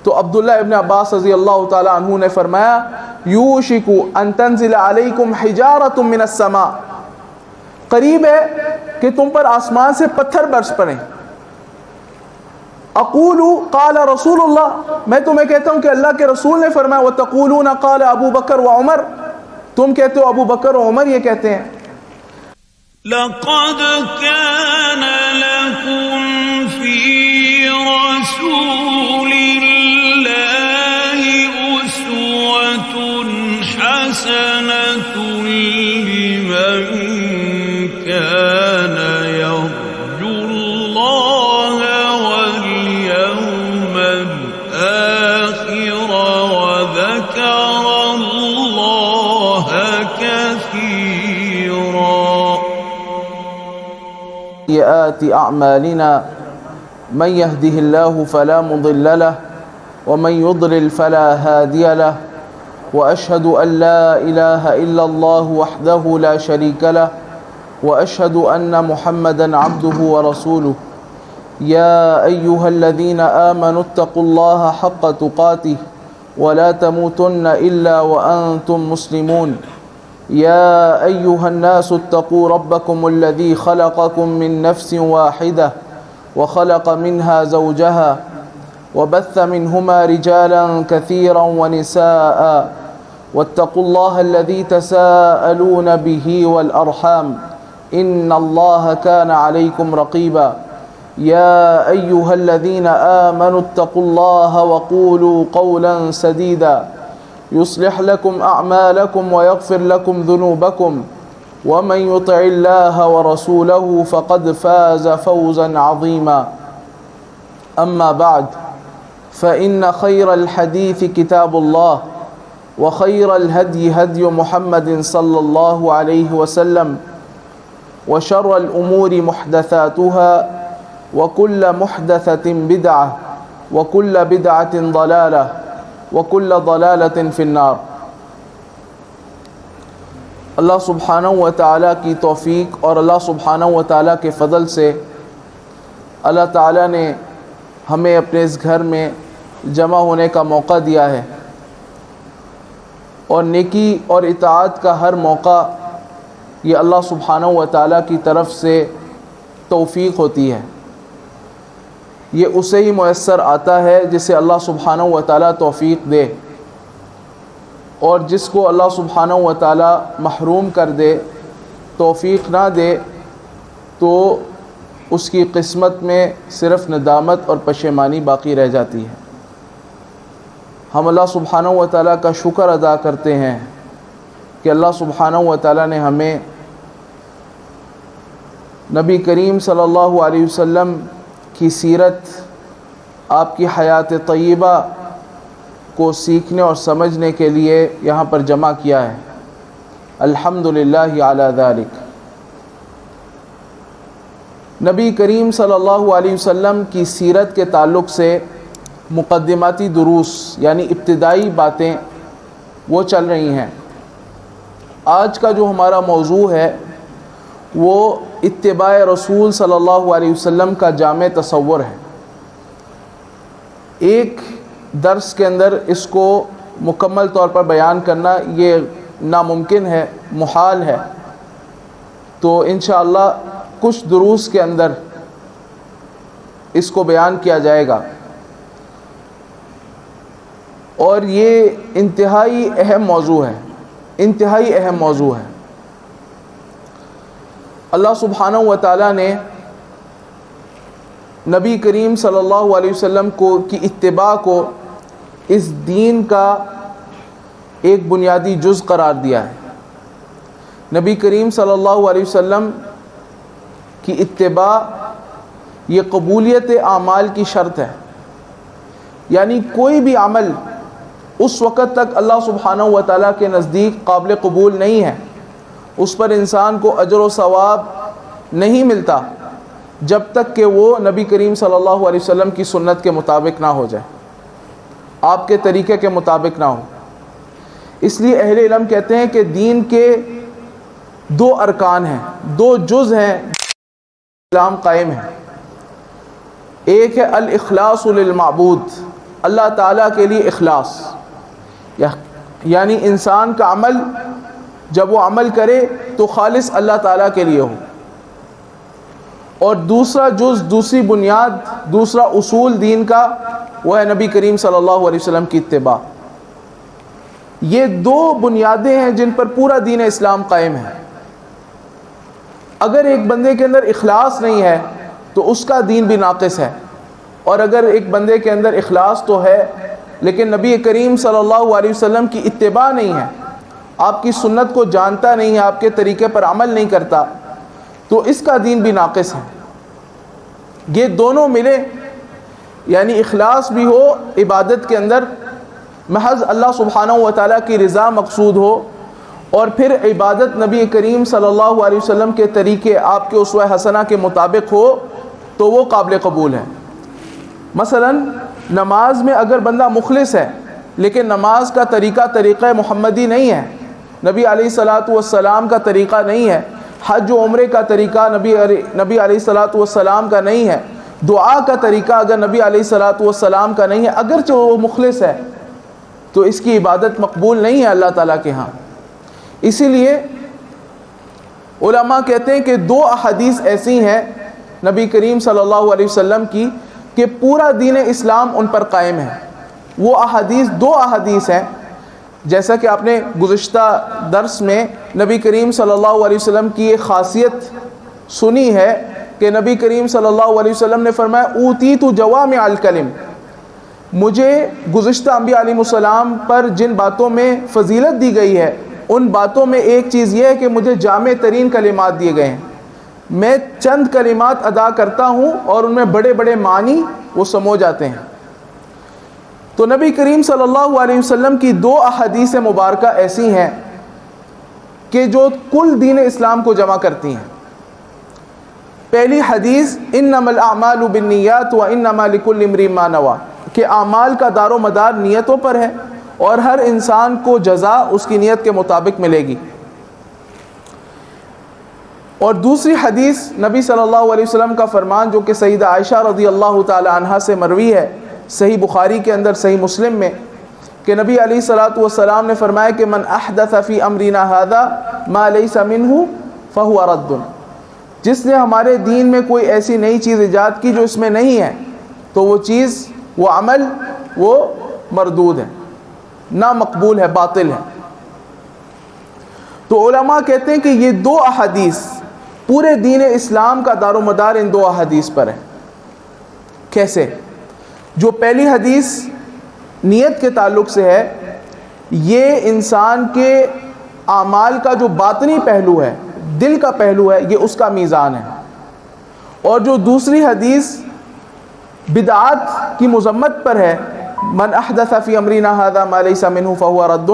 تو عبداللہ ابن عباس رضی اللہ تعالی عنہ نے فرمایا یوشک ان تنزل علیکم حجارۃ من السماء، قریب ہے کہ تم پر آسمان سے پتھر برس پڑیں۔ اقول قال رسول اللہ، میں تمہیں کہتا ہوں کہ اللہ کے رسول نے فرمایا وتقولون قال ابو بکر و عمر، تم کہتے ہو ابو بکر و عمر یہ کہتے ہیں۔ لقد كان لكم في رسول الله أسوة حسنة لمن كان يرجو الله واليوم الآخر وذكر الله كثيرا۔ سيئات أعمالنا من يهده الله فلا مضل له ومن يضلل فلا هادي له، وأشهد أن لا إله إلا الله وحده لا شريك له، وأشهد أن محمدا عبده ورسوله۔ يا أيها الذين آمنوا اتقوا الله حق تقاته ولا تموتن إلا وأنتم مسلمون۔ يا أيها الناس اتقوا ربكم الذي خلقكم من نفس واحدة وخلق منها زوجها وبث منهما رجالا كثيرا ونساء، واتقوا الله الذي تساءلون به والأرحام إن الله كان عليكم رقيبا۔ يا أيها الذين آمنوا اتقوا الله وقولوا قولا سديدا يصلح لكم أعمالكم ويغفر لكم ذنوبكم، ومن يطع الله ورسوله فقد فاز فوزا عظيما۔ أما بعد فإن خير الحديث كتاب الله، وخير الهدي هدي محمد صلى الله عليه وسلم، وشر الأمور محدثاتها، وكل محدثة بدعة، وكل بدعة ضلالة، وكل ضلالة في النار۔ اللہ سبحانہ و تعالیٰ کی توفیق اور اللہ سبحانہ و تعالیٰ کے فضل سے اللہ تعالیٰ نے ہمیں اپنے اس گھر میں جمع ہونے کا موقع دیا ہے، اور نیکی اور اطاعت کا ہر موقع یہ اللہ سبحانہ و تعالیٰ کی طرف سے توفیق ہوتی ہے۔ یہ اسے ہی میسر آتا ہے جسے اللہ سبحانہ و تعالیٰ توفیق دے، اور جس کو اللہ سبحانہ و تعالیٰ محروم کر دے، توفیق نہ دے، تو اس کی قسمت میں صرف ندامت اور پشیمانی باقی رہ جاتی ہے۔ ہم اللہ سبحانہ و تعالیٰ کا شکر ادا کرتے ہیں کہ اللہ سبحانہ و تعالیٰ نے ہمیں نبی کریم صلی اللہ علیہ وسلم کی سیرت، آپ کی حیات طیبہ کو سیکھنے اور سمجھنے کے لیے یہاں پر جمع کیا ہے۔ الحمدللہ علی ذالک۔ نبی کریم صلی اللہ علیہ وسلم کی سیرت کے تعلق سے مقدماتی دروس یعنی ابتدائی باتیں وہ چل رہی ہیں۔ آج کا جو ہمارا موضوع ہے وہ اتباع رسول صلی اللہ علیہ وسلم کا جامع تصور ہے۔ ایک درس کے اندر اس کو مکمل طور پر بیان کرنا یہ ناممکن ہے، محال ہے، تو انشاءاللہ کچھ دروس کے اندر اس کو بیان کیا جائے گا، اور یہ انتہائی اہم موضوع ہے، انتہائی اہم موضوع ہے۔ اللہ سبحانہ و تعالیٰ نے نبی کریم صلی اللہ علیہ وسلم کی اتباع کو اس دین کا ایک بنیادی جز قرار دیا ہے۔ نبی کریم صلی اللہ علیہ وسلم کی اتباع یہ قبولیت اعمال کی شرط ہے، یعنی کوئی بھی عمل اس وقت تک اللہ سبحانہ و تعالیٰ کے نزدیک قابل قبول نہیں ہے، اس پر انسان کو اجر و ثواب نہیں ملتا جب تک کہ وہ نبی کریم صلی اللہ علیہ وسلم کی سنت کے مطابق نہ ہو جائے، آپ کے طریقے کے مطابق نہ ہو۔ اس لیے اہل علم کہتے ہیں کہ دین کے دو ارکان ہیں، دو جز ہیں اسلام قائم ہے۔ ایک ہے الاخلاص للمعبود، اللہ تعالیٰ کے لیے اخلاص، یعنی انسان کا عمل جب وہ عمل کرے تو خالص اللہ تعالیٰ کے لیے ہو. اور دوسرا جز، دوسری بنیاد، دوسرا اصول دین کا وہ ہے نبی کریم صلی اللہ علیہ وسلم کی اتباع. یہ دو بنیادیں ہیں جن پر پورا دین اسلام قائم ہے. اگر ایک بندے کے اندر اخلاص نہیں ہے تو اس کا دین بھی ناقص ہے، اور اگر ایک بندے کے اندر اخلاص تو ہے لیکن نبی کریم صلی اللہ علیہ وسلم کی اتباع نہیں ہے، آپ کی سنت کو جانتا نہیں ہے، آپ کے طریقے پر عمل نہیں کرتا، تو اس کا دین بھی ناقص ہے. یہ دونوں ملے، یعنی اخلاص بھی ہو عبادت کے اندر، محض اللہ سبحانہ و تعالیٰ کی رضا مقصود ہو، اور پھر عبادت نبی کریم صلی اللہ علیہ وسلم کے طریقے، آپ کے اسوہ حسنہ کے مطابق ہو، تو وہ قابل قبول ہے. مثلا نماز میں اگر بندہ مخلص ہے لیکن نماز کا طریقہ محمدی نہیں ہے، نبی علیہ الصلاۃ والسلام کا طریقہ نہیں ہے، حج و عمرے کا طریقہ نبی علیہ الصلاۃ والسلام کا نہیں ہے، دعا کا طریقہ اگر نبی علیہ الصلاۃ والسلام کا نہیں ہے، اگرچہ وہ مخلص ہے تو اس کی عبادت مقبول نہیں ہے اللہ تعالیٰ کے ہاں. اسی لیے علماء کہتے ہیں کہ دو احادیث ایسی ہیں نبی کریم صلی اللہ علیہ وسلم کی کہ پورا دین اسلام ان پر قائم ہے. وہ احادیث دو احادیث ہیں، جیسا کہ آپ نے گزشتہ درس میں نبی کریم صلی اللہ علیہ وسلم کی ایک خاصیت سنی ہے کہ نبی کریم صلی اللہ علیہ وسلم نے فرمایا اوتیت جوامع الکلم، مجھے گزشتہ انبیاء علیہ السلام پر جن باتوں میں فضیلت دی گئی ہے ان باتوں میں ایک چیز یہ ہے کہ مجھے جامع ترین کلمات دیے گئے ہیں. میں چند کلمات ادا کرتا ہوں اور ان میں بڑے بڑے معنی وہ سمو جاتے ہیں. تو نبی کریم صلی اللہ علیہ وسلم کی دو احادیث مبارکہ ایسی ہیں کہ جو کل دین اسلام کو جمع کرتی ہیں. پہلی حدیث انما الاعمال بالنیات وانما لکل امرئ ما نوى، کہ اعمال کا دار و مدار نیتوں پر ہے اور ہر انسان کو جزا اس کی نیت کے مطابق ملے گی. اور دوسری حدیث نبی صلی اللہ علیہ وسلم کا فرمان جو کہ سیدہ عائشہ رضی اللہ تعالی عنہا سے مروی ہے، صحیح بخاری کے اندر، صحیح مسلم میں، کہ نبی علیہ الصلاۃ والسلام نے فرمایا کہ من احدث فی امرنا ھذا ما لیس منہ فہو رد، جس نے ہمارے دین میں کوئی ایسی نئی چیز ایجاد کی جو اس میں نہیں ہے تو وہ چیز، وہ عمل، وہ مردود ہے، نامقبول ہے، باطل ہے. تو علماء کہتے ہیں کہ یہ دو احادیث، پورے دین اسلام کا دار و مدار ان دو احادیث پر ہے. کیسے؟ جو پہلی حدیث نیت کے تعلق سے ہے، یہ انسان کے اعمال کا جو باطنی پہلو ہے، دل کا پہلو ہے، یہ اس کا میزان ہے. اور جو دوسری حدیث بدعات کی مذمت پر ہے، من احدث فی امرنا ھذا ما لیس منہ فہو رد،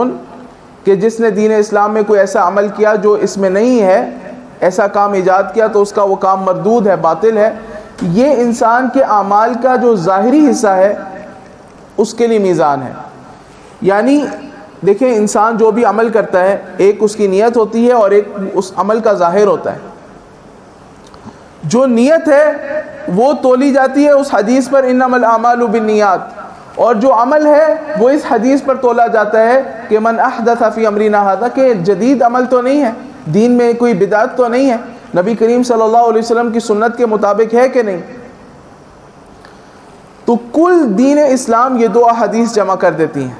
کہ جس نے دین اسلام میں کوئی ایسا عمل کیا جو اس میں نہیں ہے، ایسا کام ایجاد کیا تو اس کا وہ کام مردود ہے، باطل ہے. یہ انسان کے اعمال کا جو ظاہری حصہ ہے اس کے لیے میزان ہے. یعنی دیکھیں، انسان جو بھی عمل کرتا ہے، ایک اس کی نیت ہوتی ہے اور ایک اس عمل کا ظاہر ہوتا ہے. جو نیت ہے وہ تولی جاتی ہے اس حدیث پر انما الاعمال بالنیات، اور جو عمل ہے وہ اس حدیث پر تولا جاتا ہے کہ من احدث فی امرنا ھذا، کہ جدید عمل تو نہیں ہے، دین میں کوئی بدعت تو نہیں ہے، نبی کریم صلی اللہ علیہ وسلم کی سنت کے مطابق ہے کہ نہیں. تو کل دین اسلام یہ دو احادیث جمع کر دیتی ہیں.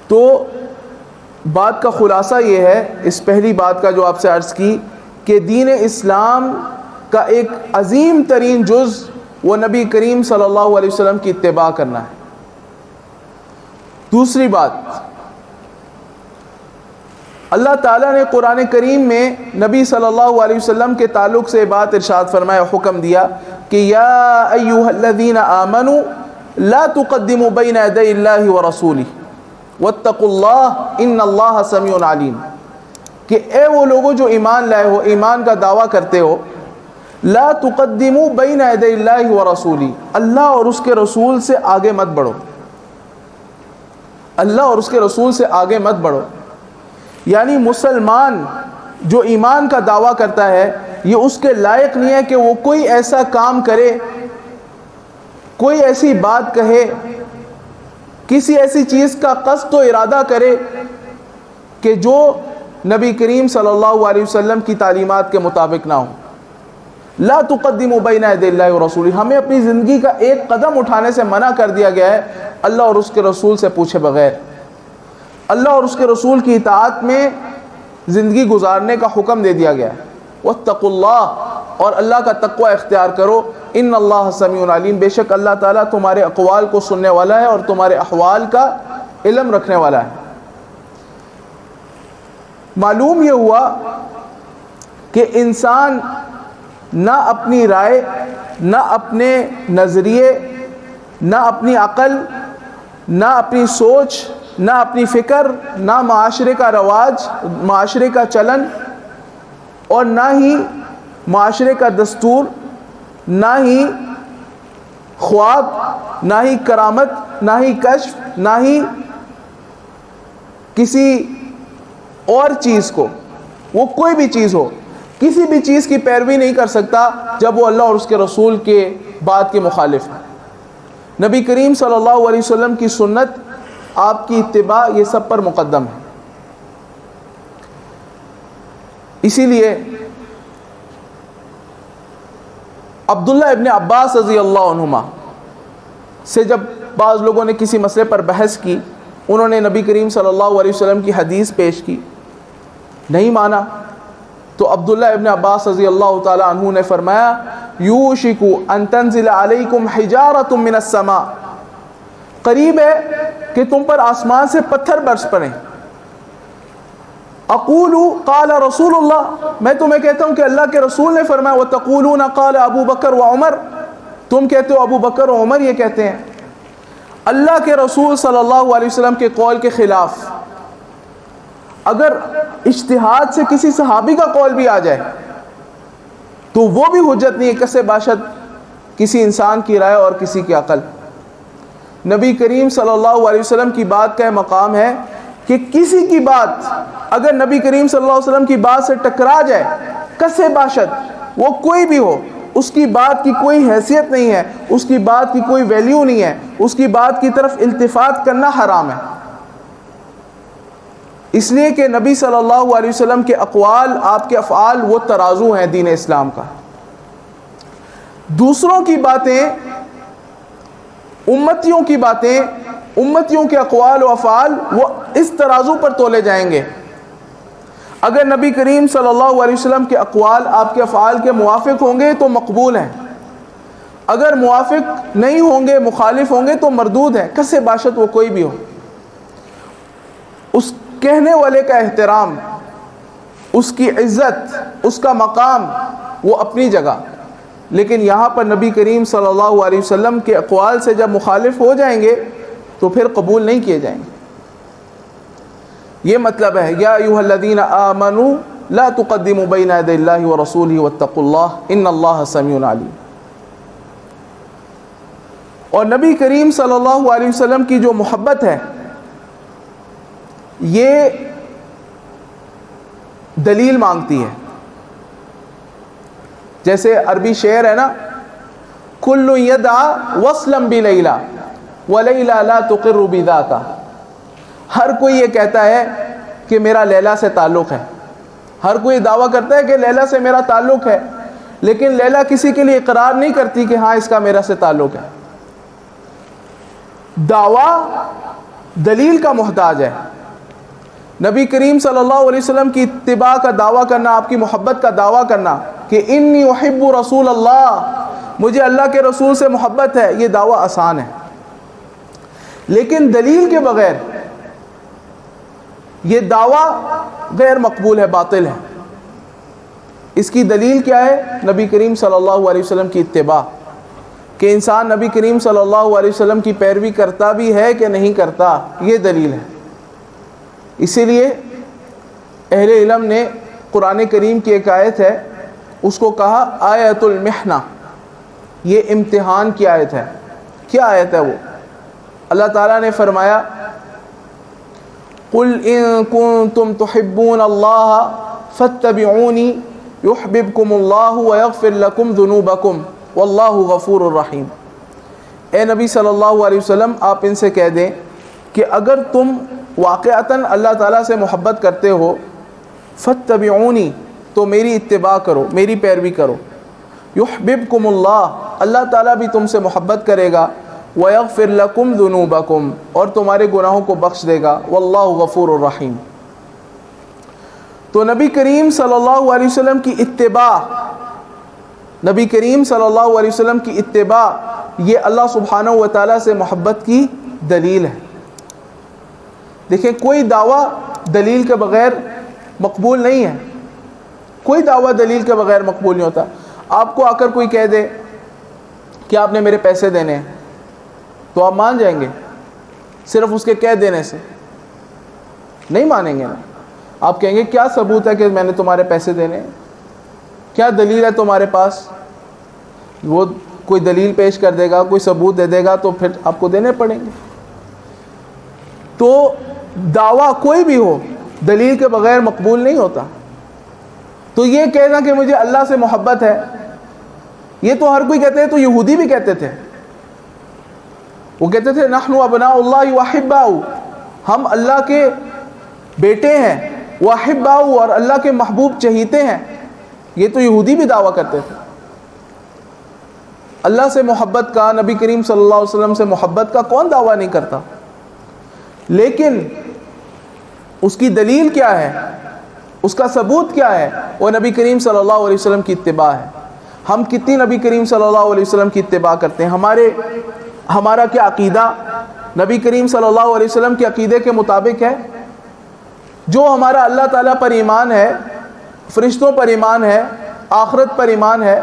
تو بات کا خلاصہ یہ ہے، اس پہلی بات کا جو آپ سے عرض کی، کہ دین اسلام کا ایک عظیم ترین جز وہ نبی کریم صلی اللہ علیہ وسلم کی اتباع کرنا ہے. دوسری بات، اللہ تعالیٰ نے قرآن کریم میں نبی صلی اللہ علیہ وسلم کے تعلق سے بات ارشاد فرمایا، حکم دیا کہ یا ایھا الذین آمنوا لا تقدموا بین یدی اللہ ورسولہ واتقوا اللہ ان اللہ سمیع علیم، کہ اے وہ لوگوں جو ایمان لائے ہو، ایمان کا دعویٰ کرتے ہو، لا تقدموا بین یدی اللہ ورسولہ، اللہ اور اس کے رسول سے آگے مت بڑھو، اللہ اور اس کے رسول سے آگے مت بڑھو. یعنی مسلمان جو ایمان کا دعویٰ کرتا ہے، یہ اس کے لائق نہیں ہے کہ وہ کوئی ایسا کام کرے کوئی ایسی بات کہے، کسی ایسی چیز کا قصد و ارادہ کرے کہ جو نبی کریم صلی اللہ علیہ وسلم کی تعلیمات کے مطابق نہ ہو. لا تقدموا بین یدی اللہ ورسولہ، ہمیں اپنی زندگی کا ایک قدم اٹھانے سے منع کر دیا گیا ہے اللہ اور اس کے رسول سے پوچھے بغیر. اللہ اور اس کے رسول کی اطاعت میں زندگی گزارنے کا حکم دے دیا گیا ہے. واتقوا اللہ، اور اللہ کا تقوی اختیار کرو. ان اللہ سمیع علیم، بے شک اللہ تعالیٰ تمہارے اقوال کو سننے والا ہے اور تمہارے احوال کا علم رکھنے والا ہے. معلوم یہ ہوا کہ انسان نہ اپنی رائے، نہ اپنے نظریے، نہ اپنی عقل، نہ اپنی سوچ، نہ اپنی فکر، نہ معاشرے کا رواج، معاشرے کا چلن، اور نہ ہی معاشرے کا دستور، نہ ہی خواب، نہ ہی کرامت، نہ ہی کشف، نہ ہی کسی اور چیز کو، وہ کوئی بھی چیز ہو، کسی بھی چیز کی پیروی نہیں کر سکتا جب وہ اللہ اور اس کے رسول کے بات کے مخالف ہے. نبی کریم صلی اللہ علیہ وسلم کی سنت، آپ کی اتباع، یہ سب پر مقدم ہے. اسی لیے عبداللہ ابن عباس رضی اللہ عنہما سے جب بعض لوگوں نے کسی مسئلے پر بحث کی، انہوں نے نبی کریم صلی اللہ علیہ وسلم کی حدیث پیش کی، نہیں مانا، تو عبداللہ ابن عباس رضی اللہ تعالی عنہ نے فرمایا یوشک ان تنزل علیکم حجارۃ من السماء، قریب ہے کہ تم پر آسمان سے پتھر برس پڑیں. اقول قال رسول اللہ، میں تمہیں کہتا ہوں کہ اللہ کے رسول نے فرمایا. وتقولون قال ابو بکر و عمر، تم کہتے ہو ابو بکر و عمر یہ کہتے ہیں. اللہ کے رسول صلی اللہ علیہ وسلم کے قول کے خلاف اگر اجتہاد سے کسی صحابی کا قول بھی آ جائے تو وہ بھی حجت نہیں ہے، کسے باشد کسی انسان کی رائے اور کسی کی عقل. نبی کریم صلی اللہ علیہ وسلم کی بات کا مقام ہے کہ کسی کی بات اگر نبی کریم صلی اللہ علیہ وسلم کی بات سے ٹکرا جائے، کسے باشد وہ کوئی بھی ہو، اس کی بات کی کوئی حیثیت نہیں ہے، اس کی بات کی کوئی ویلیو نہیں ہے، اس کی بات کی طرف التفات کرنا حرام ہے. اس لیے کہ نبی صلی اللہ علیہ وسلم کے اقوال، آپ کے افعال، وہ ترازو ہیں دین اسلام کا. دوسروں کی باتیں، امتیوں کی باتیں، امتیوں کے اقوال و افعال، وہ اس ترازو پر تولے جائیں گے. اگر نبی کریم صلی اللہ علیہ وسلم کے اقوال آپ کے افعال کے موافق ہوں گے تو مقبول ہیں، اگر موافق نہیں ہوں گے، مخالف ہوں گے تو مردود ہیں، کسے باشد وہ کوئی بھی ہو. اس کہنے والے کا احترام، اس کی عزت، اس کا مقام، وہ اپنی جگہ، لیکن یہاں پر نبی کریم صلی اللہ علیہ وسلم کے اقوال سے جب مخالف ہو جائیں گے تو پھر قبول نہیں کیے جائیں گے. یہ مطلب ہے یا ایھا الذین آمنوا لا تقدموا بین یدی اللہ ورسولہ واتقوا اللہ ان اللہ سمیع علیم. اور نبی کریم صلی اللہ علیہ وسلم کی جو محبت ہے یہ دلیل مانگتی ہے. جیسے عربی شعر ہے نا، کل یدعی وصلا بلیلا ولیلا لا تقر بذاک، ہر کوئی یہ کہتا ہے کہ میرا لیلا سے تعلق ہے، ہر کوئی دعویٰ کرتا ہے کہ لیلا سے میرا تعلق ہے، لیکن لیلا کسی کے لیے اقرار نہیں کرتی کہ ہاں اس کا میرا سے تعلق ہے. دعویٰ دلیل کا محتاج ہے. نبی کریم صلی اللہ علیہ وسلم کی اتباع کا دعویٰ کرنا، آپ کی محبت کا دعویٰ کرنا کہ انی احب رسول اللہ، مجھے اللہ کے رسول سے محبت ہے، یہ دعویٰ آسان ہے. لیکن دلیل کے بغیر یہ دعویٰ غیر مقبول ہے، باطل ہے. اس کی دلیل کیا ہے؟ نبی کریم صلی اللہ علیہ وسلم کی اتباع، کہ انسان نبی کریم صلی اللہ علیہ وسلم کی پیروی کرتا بھی ہے کہ نہیں کرتا، یہ دلیل ہے. اسی لیے اہل علم نے قرآن کریم کی ایک آیت ہے، اس کو کہا آیت المحنہ، یہ امتحان کی آیت ہے. کیا آیت ہے وہ؟ اللہ تعالیٰ نے فرمایا قل ان کنتم تحبون اللہ فاتبعونی یحببکم اللہ ویغفر لکم ذنوبکم واللہ غفور الرحیم. اے نبی صلی اللہ علیہ وسلم آپ ان سے کہہ دیں کہ اگر تم واقعتاً اللہ تعالیٰ سے محبت کرتے ہو فاتبعونی تو میری اتباع کرو، میری پیروی کرو، یحببکم اللہ اللہ تعالیٰ بھی تم سے محبت کرے گا، ویغفر لکم ذنوبکم اور تمہارے گناہوں کو بخش دے گا، واللہ غفور الرحیم۔ تو نبی کریم صلی اللہ علیہ وسلم کی اتباع، نبی کریم صلی اللہ علیہ وسلم کی اتباع یہ اللہ سبحانہ و تعالیٰ سے محبت کی دلیل ہے۔ دیکھیں کوئی دعویٰ دلیل کے بغیر مقبول نہیں ہے، کوئی دعویٰ دلیل کے بغیر مقبول نہیں ہوتا۔ آپ کو آ کر کوئی کہہ دے کہ آپ نے میرے پیسے دینے ہیں تو آپ مان جائیں گے؟ صرف اس کے کہہ دینے سے نہیں مانیں گے نا، آپ کہیں گے کیا ثبوت ہے کہ میں نے تمہارے پیسے دینے ہیں، کیا دلیل ہے تمہارے پاس؟ وہ کوئی دلیل پیش کر دے گا، کوئی ثبوت دے دے گا تو پھر آپ کو دینے پڑیں گے۔ تو دعویٰ کوئی بھی ہو دلیل کے بغیر مقبول نہیں ہوتا۔ تو یہ کہنا کہ مجھے اللہ سے محبت ہے، یہ تو ہر کوئی کہتے ہیں، تو یہودی بھی کہتے تھے، وہ کہتے تھے نحن ابناء اللہ واحباؤ، ہم اللہ کے بیٹے ہیں، واحباؤ اور اللہ کے محبوب چہیتے ہیں، یہ تو یہودی بھی دعویٰ کرتے تھے۔ اللہ سے محبت کا، نبی کریم صلی اللہ علیہ وسلم سے محبت کا کون دعویٰ نہیں کرتا؟ لیکن اس کی دلیل کیا ہے، اس کا ثبوت کیا ہے؟ وہ نبی کریم صلی اللہ علیہ وسلم کی اتباع ہے۔ ہم کتنی نبی کریم صلی اللہ علیہ وسلم کی اتباع کرتے ہیں؟ ہمارا کیا عقیدہ نبی کریم صلی اللہ علیہ وسلم کے عقیدے کے مطابق ہے؟ جو ہمارا اللہ تعالیٰ پر ایمان ہے، فرشتوں پر ایمان ہے، آخرت پر ایمان ہے،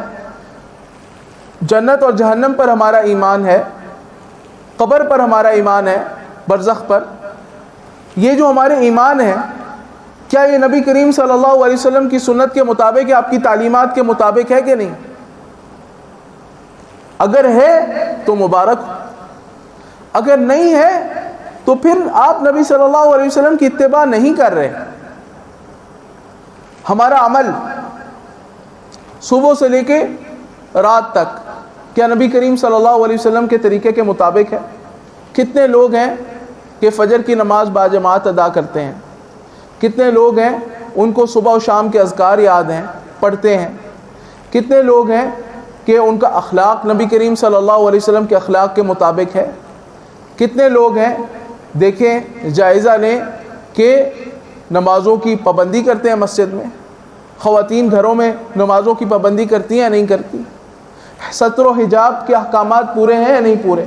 جنت اور جہنم پر ہمارا ایمان ہے، قبر پر ہمارا ایمان ہے، برزخ پر، یہ جو ہمارے ایمان ہے، کیا یہ نبی کریم صلی اللہ علیہ وسلم کی سنت کے مطابق ہے، آپ کی تعلیمات کے مطابق ہے کہ نہیں؟ اگر ہے تو مبارک، اگر نہیں ہے تو پھر آپ نبی صلی اللہ علیہ وسلم کی اتباع نہیں کر رہے۔ ہمارا عمل صبح سے لے کے رات تک کیا نبی کریم صلی اللہ علیہ وسلم کے طریقے کے مطابق ہے؟ کتنے لوگ ہیں کہ فجر کی نماز باجماعت ادا کرتے ہیں؟ کتنے لوگ ہیں ان کو صبح و شام کے اذکار یاد ہیں، پڑھتے ہیں؟ کتنے لوگ ہیں کہ ان کا اخلاق نبی کریم صلی اللہ علیہ وسلم کے اخلاق کے مطابق ہے؟ کتنے لوگ ہیں دیکھیں، جائزہ لیں کہ نمازوں کی پابندی کرتے ہیں مسجد میں، خواتین گھروں میں نمازوں کی پابندی کرتی ہیں یا نہیں کرتی؟ ستر و حجاب کے احکامات پورے ہیں یا نہیں پورے؟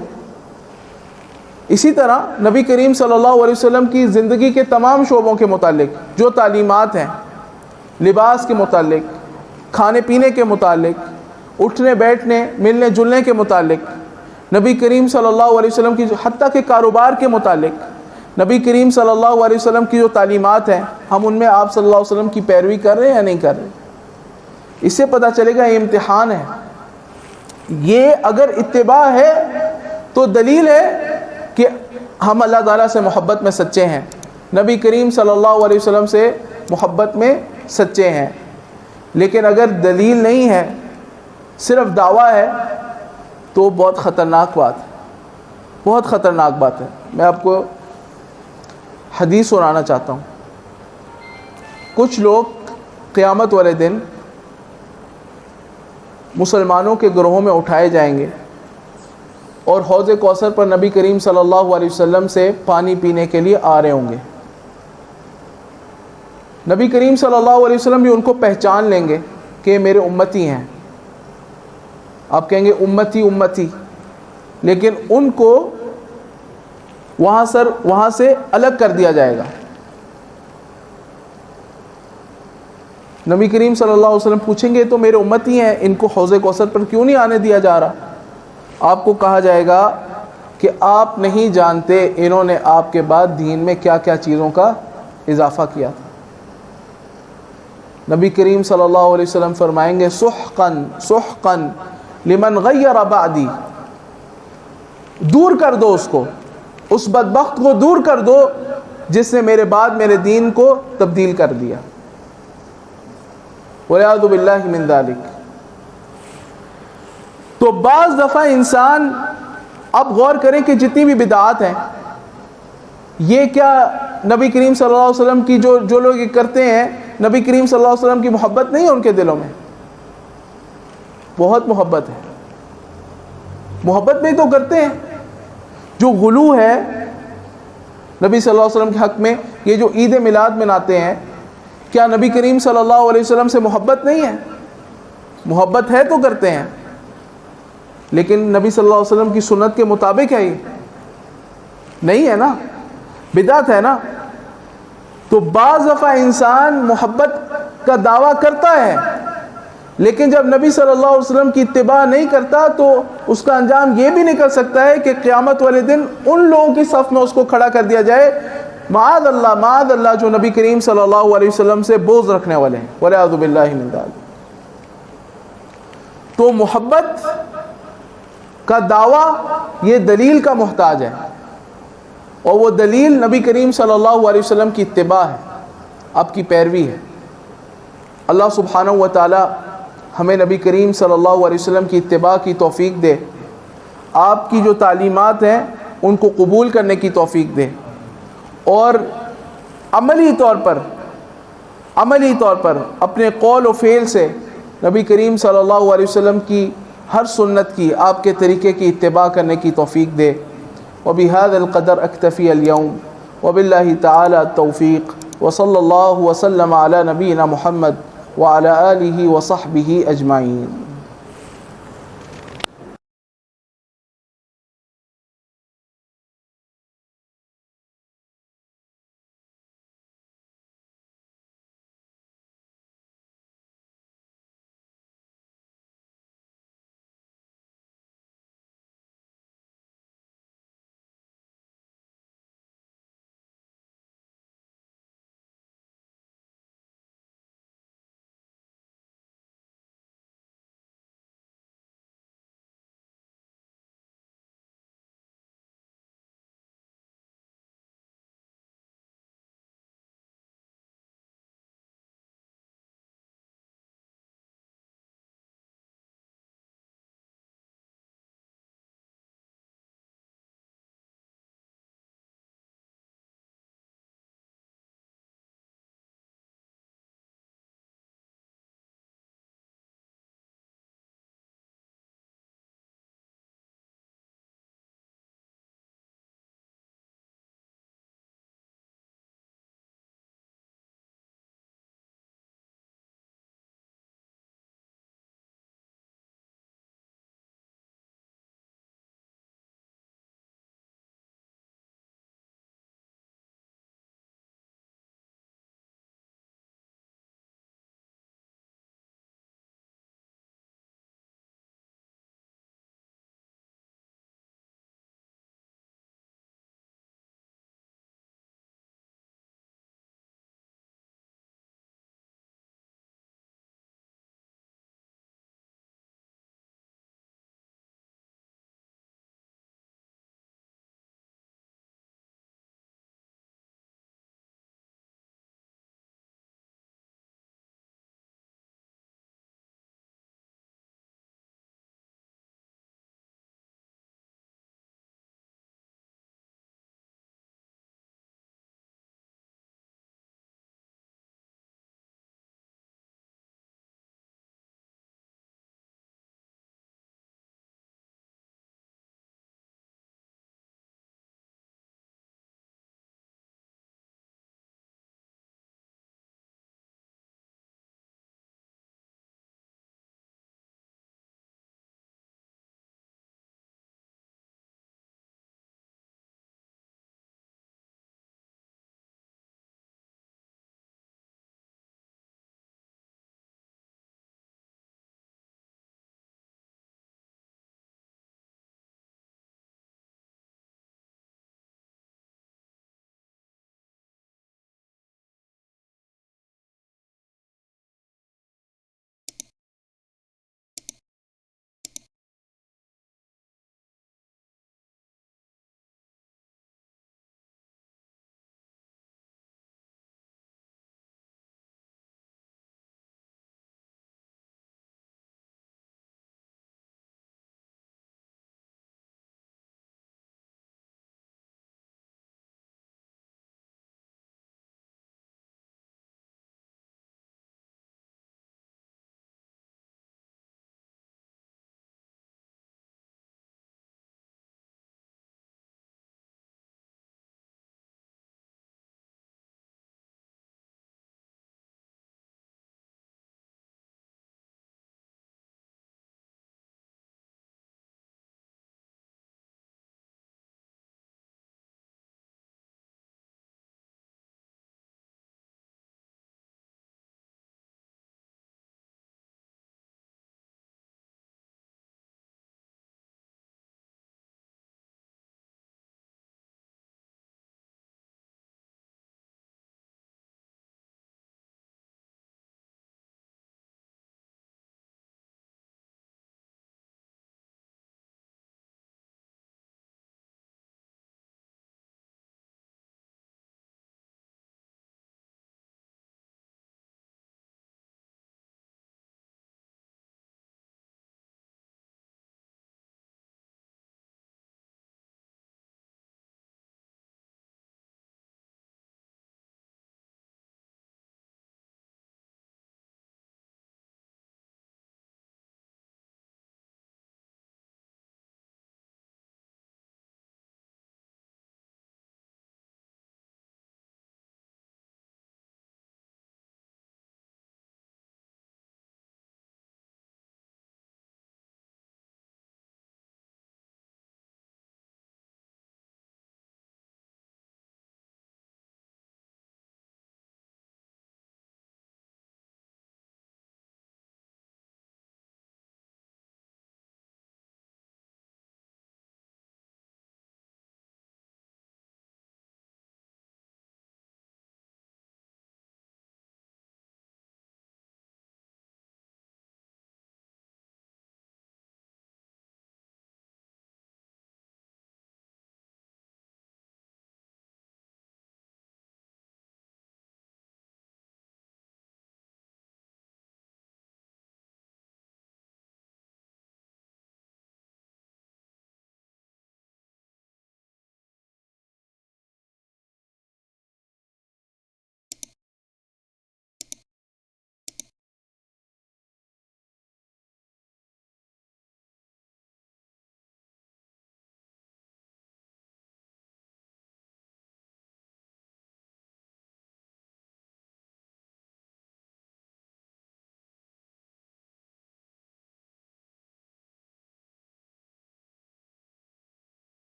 اسی طرح نبی کریم صلی اللہ علیہ وسلم کی زندگی کے تمام شعبوں کے متعلق جو تعلیمات ہیں، لباس کے متعلق، کھانے پینے کے متعلق، اٹھنے بیٹھنے ملنے جلنے کے متعلق، نبی کریم صلی اللہ علیہ وسلم کی حتیٰ کہ کاروبار کے متعلق نبی کریم صلی اللہ علیہ وسلم کی جو تعلیمات ہیں، ہم ان میں آپ صلی اللہ علیہ وسلم کی پیروی کر رہے ہیں یا نہیں کر رہے؟ اس سے پتہ چلے گا یہ امتحان ہے۔ یہ اگر اتباع ہے تو دلیل ہے کہ ہم اللہ تعالیٰ سے محبت میں سچے ہیں، نبی کریم صلی اللہ علیہ وسلم سے محبت میں سچے ہیں۔ لیکن اگر دلیل نہیں ہے، صرف دعویٰ ہے، تو بہت خطرناک بات ہے، بہت خطرناک بات ہے۔ میں آپ کو حدیث سنانا چاہتا ہوں۔ کچھ لوگ قیامت والے دن مسلمانوں کے گروہوں میں اٹھائے جائیں گے اور حوض کوثر پر نبی کریم صلی اللہ علیہ وسلم سے پانی پینے کے لیے آ رہے ہوں گے۔ نبی کریم صلی اللہ علیہ وسلم بھی ان کو پہچان لیں گے کہ میرے امتی ہیں۔ آپ کہیں گے امتی امتی، لیکن ان کو وہاں سے الگ کر دیا جائے گا۔ نبی کریم صلی اللہ علیہ وسلم پوچھیں گے تو میرے امتی ہیں، ان کو حوض کوثر پر کیوں نہیں آنے دیا جا رہا؟ آپ کو کہا جائے گا کہ آپ نہیں جانتے انہوں نے آپ کے بعد دین میں کیا کیا چیزوں کا اضافہ کیا تھا۔ نبی کریم صلی اللہ علیہ وسلم فرمائیں گے سحقن سحقن لمن غیر بعدی، دور کر دو اس کو، اس بدبخت کو دور کر دو جس نے میرے بعد میرے دین کو تبدیل کر دیا۔ وَلِعَاذُ بِاللَّهِ مِن ذَلِكَ۔ تو بعض دفعہ انسان اب غور کریں کہ جتنی بھی بدعات ہیں یہ کیا نبی کریم صلی اللہ علیہ وسلم کی جو لوگ یہ کرتے ہیں، نبی کریم صلی اللہ علیہ وسلم کی محبت نہیں ہے ان کے دلوں میں؟ بہت محبت ہے، محبت میں تو کرتے ہیں۔ جو غلو ہے نبی صلی اللہ علیہ وسلم کے حق میں، یہ جو عید میلاد مناتے ہیں، کیا نبی کریم صلی اللہ علیہ وسلم سے محبت نہیں ہے؟ محبت ہے تو کرتے ہیں، لیکن نبی صلی اللہ علیہ وسلم کی سنت کے مطابق ہے یہ نہیں ہے نا، بدعت ہے نا۔ تو بعض دفعہ انسان محبت کا دعویٰ کرتا ہے، لیکن جب نبی صلی اللہ علیہ وسلم کی اتباع نہیں کرتا تو اس کا انجام یہ بھی نکل سکتا ہے کہ قیامت والے دن ان لوگوں کی صف میں اس کو کھڑا کر دیا جائے، معاذ اللہ، جو نبی کریم صلی اللہ علیہ وسلم سے بغض رکھنے والے ہیں، والعیاذ باللہ من ذلک۔ تو محبت کا دعویٰ یہ دلیل کا محتاج ہے، اور وہ دلیل نبی کریم صلی اللہ علیہ وسلم کی اتباع ہے، آپ کی پیروی ہے۔ اللہ سبحانہ و تعالی ہمیں نبی کریم صلی اللہ علیہ وسلم کی اتباع کی توفیق دے، آپ کی جو تعلیمات ہیں ان کو قبول کرنے کی توفیق دے، اور عملی طور پر اپنے قول و فعل سے نبی کریم صلی اللہ علیہ وسلم کی ہر سنت کی، آپ کے طریقے کی اتباع کرنے کی توفیق دے۔ وبهذا القدر اکتفی اليوم، وباللہ تعالی التوفیق، وصلی اللہ وسلم علی نبینا محمد وعلى آلہ وصحبہ اجمعین۔